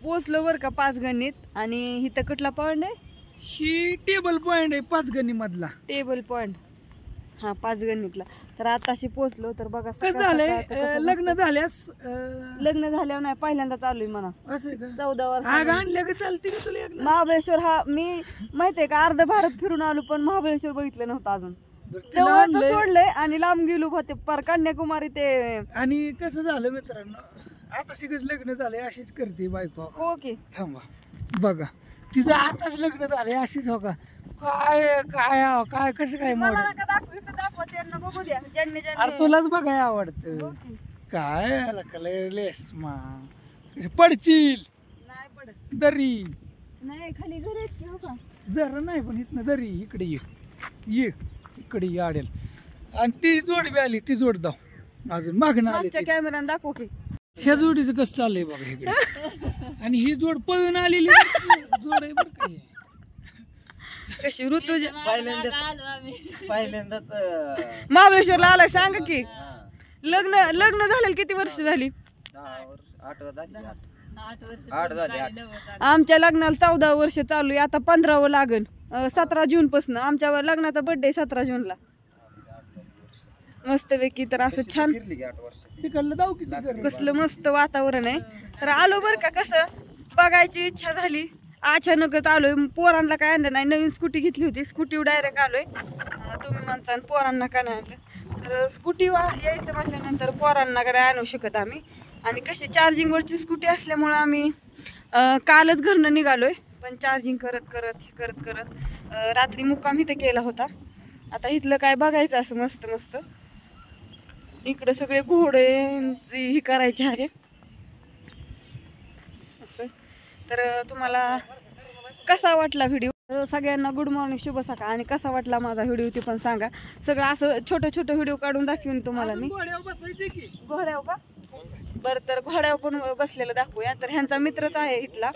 पोचलो बर का पाचगणीत. आणि इथं कुठला पॉइंट आहे? ही टेबल पॉइंट आहे पाचगणी मधला. टेबल पॉइंट हा पाचगणीतला. तर आताशी पोचलो. तर बघा कसं झालंय लग्न झाल्यास लग्न झाल्यावर नाही पहिल्यांदा चालू आहे म्हणा. असं का 14 वर्ष आग आणल्या का चालते का तुला एकला? महाबळेश्वर हा मी माहितीये का अर्ध भारत फिरून आलो पण महाबळेश्वर बघितलं नव्हतं अजून. तिला जवळचं आणलंय. सोडलंय आणि लांब गेलो होते पर कन्याकुमारी ते. आणि कसं झालं मित्रांनो आता शिकत लग्न झालंय अशीच करते बायको. हो की थांबा बघा तिचं आताच लग्न झालंय अशीच हो का काय काय काय कसं काय मला मोड नका दाखवू इथं दाखवा त्यांना बघू द्या ज्यांनी अरे ज्यांनी तुलाच बघाय आवडतं हो की. काय कलरलेस मा पडचील नाही पडत दरी नाही खाली घर आहेत की हो का. जरा नाही पण इथनं दरी इकडे ये इकडे ये आडेल. आणि ती जोड बी आली ती जोड दाव अजून मागणं आली आमच्या ती. कॅमेऱ्यानं दाखवू की. ह्या जोडीचं कसं चाललंय बघा इकडे आणि ही जोड पळून आलेली जोड आहे बरं का ही. कशी ऋतुजा पहिल्यांदाच महाबळेश्वरला आलाय सांग की. लग्न झालेलं किती वर्ष झाली? 8 झाली. आमच्या लग्नाला 14 वर्ष चालू आहे. आता 15वं लागन 17 जून पासून. आमच्या लग्नाचा बर्थडे 17 जूनला. मस्त पैकी. तर असं छान तिकडलं जाऊ किती कर कसलं मस्त वातावरण आहे. तर आलो बर का. कसं बघायची इच्छा झाली अचानकच आलोय. पोरांना काय आणलं नाही. नवीन स्कूटी घेतली होती. स्कूटीवर डायरेक्ट आलोय. तुम्ही म्हणता पोरांना काय नाही आणलं. तर स्कूटी यायचं म्हटल्यानंतर पोरांना काय आणू शकत आम्ही. आणि कशी चार्जिंगवरची स्कूटी असल्यामुळं आम्ही कालच घरनं निघालोय. पण चार्जिंग करत रात्री मुक्काम इथं केला होता. आता इथलं काय बघायचं असं मस्त मस्त. इकडं सगळे घोडे ही करायचे आहे असं. तर तुम्हाला कसा वाटला व्हिडिओ? सगळ्यांना गुड मॉर्निंग शुभ सकाळ. आणि कसा वाटला माझा व्हिडिओ ते पण सांगा. सगळं असं छोटं व्हिडिओ काढून दाखवून तुम्हाला मी. बसायचे की घोड्यावर का? बरं तर घोड्यावर पण बसलेलं दाखवूया. तर ह्यांचा मित्रच आहे इथला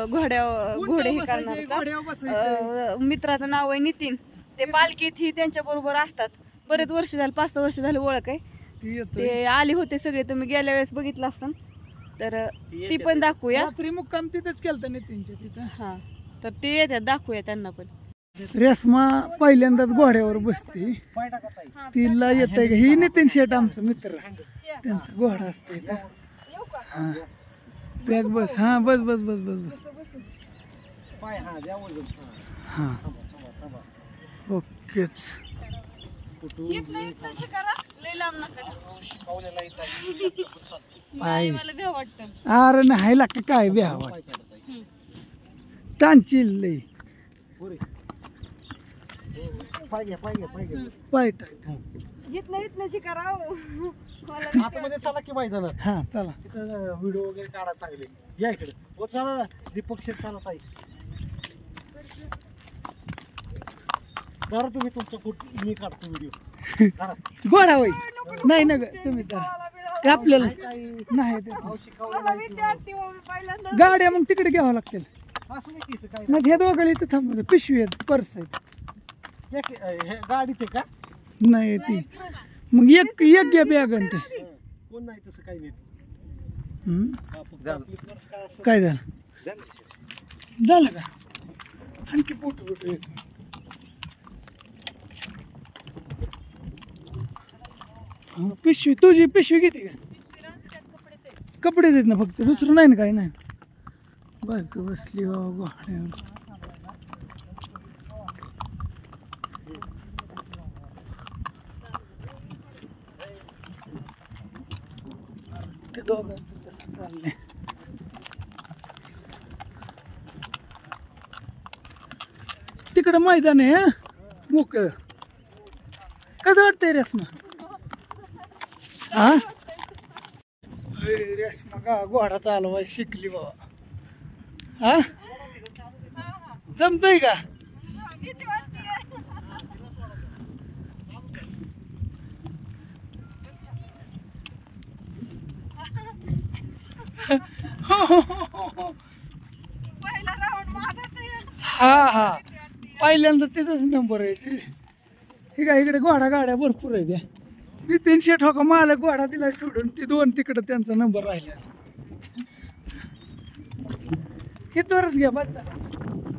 घोडे हे करणारा. मित्राचं नाव आहे नितीन. ते पालखीत ही त्यांच्या बरोबर असतात. बरेच वर्ष झाले 5-6 वर्ष झाले ओळख आहे. ते आले होते सगळे. तुम्ही गेल्या वेळेस बघितलं असतं. तर ती पण दाखवूया. रात्री मुक्काम तिथंच केलता नितीनच्या तिथं. हा तर ते येतात दाखवूया त्यांना पण. रेश्मा पहिल्यांदाच घोड्यावर बसते. तिला येत आहे ही नितीन शेठ आमचं मित्र. त्यांचा घोडा असतो इथं. हा बॅग बस. हा बस बस बस बस बस हा ओकेच. अरे नाही लागतं काय ब्या टांचील लई पाय टाक. इथनं शिकारा. आतमध्ये चला की माहिती ना. हा चला तिथं व्हिडिओ वगैरे काढा चांगले. या इकडे हो चला दीपक शेठ चला ताई. करा तुम्ही तुमचं फुट मी काढतो व्हिडिओ. घोडा होई नाही ना ग तुम्ही करा. ते आपल्याला नाही ते. गाड्या मग तिकडे घ्यावं लागतील. मग हे दोघांना इथं थांबलं. पिशवी आहेत पर्स आहेत. गाडीत आहे का? नाही ती मग एक घ्या बॅग आणि ते. कोण नाही तसं काही नाही. काय झालं झालं का? आणखी फोटो एक पिशवी तुझी पिशवी घेते का? कपडे देत ना फक्त दुसरं नाही ना काय नाही. बायको बसली बाबा घोड्यावर. ते दोघांचं तसं चाललंय. तिकडं मैदान आहे हा मोकळं. कसं वाटतंय रेश्मा? हा रेश्मा का घोडा चालवाय शिकली बाबा. हा जमतय का? हा हा पहिल्यांदा तिथंच नंबर आहे. ठीक आहे इकडे घोडा गाड्या भरपूर आहे. त्या नितीन शेठ हो का मालक घोडा दिला सोडून. ती 2 तिकडे त्यांचा नंबर राहिला. खेतवरच घ्या बस झालं.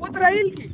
उतरा येईल की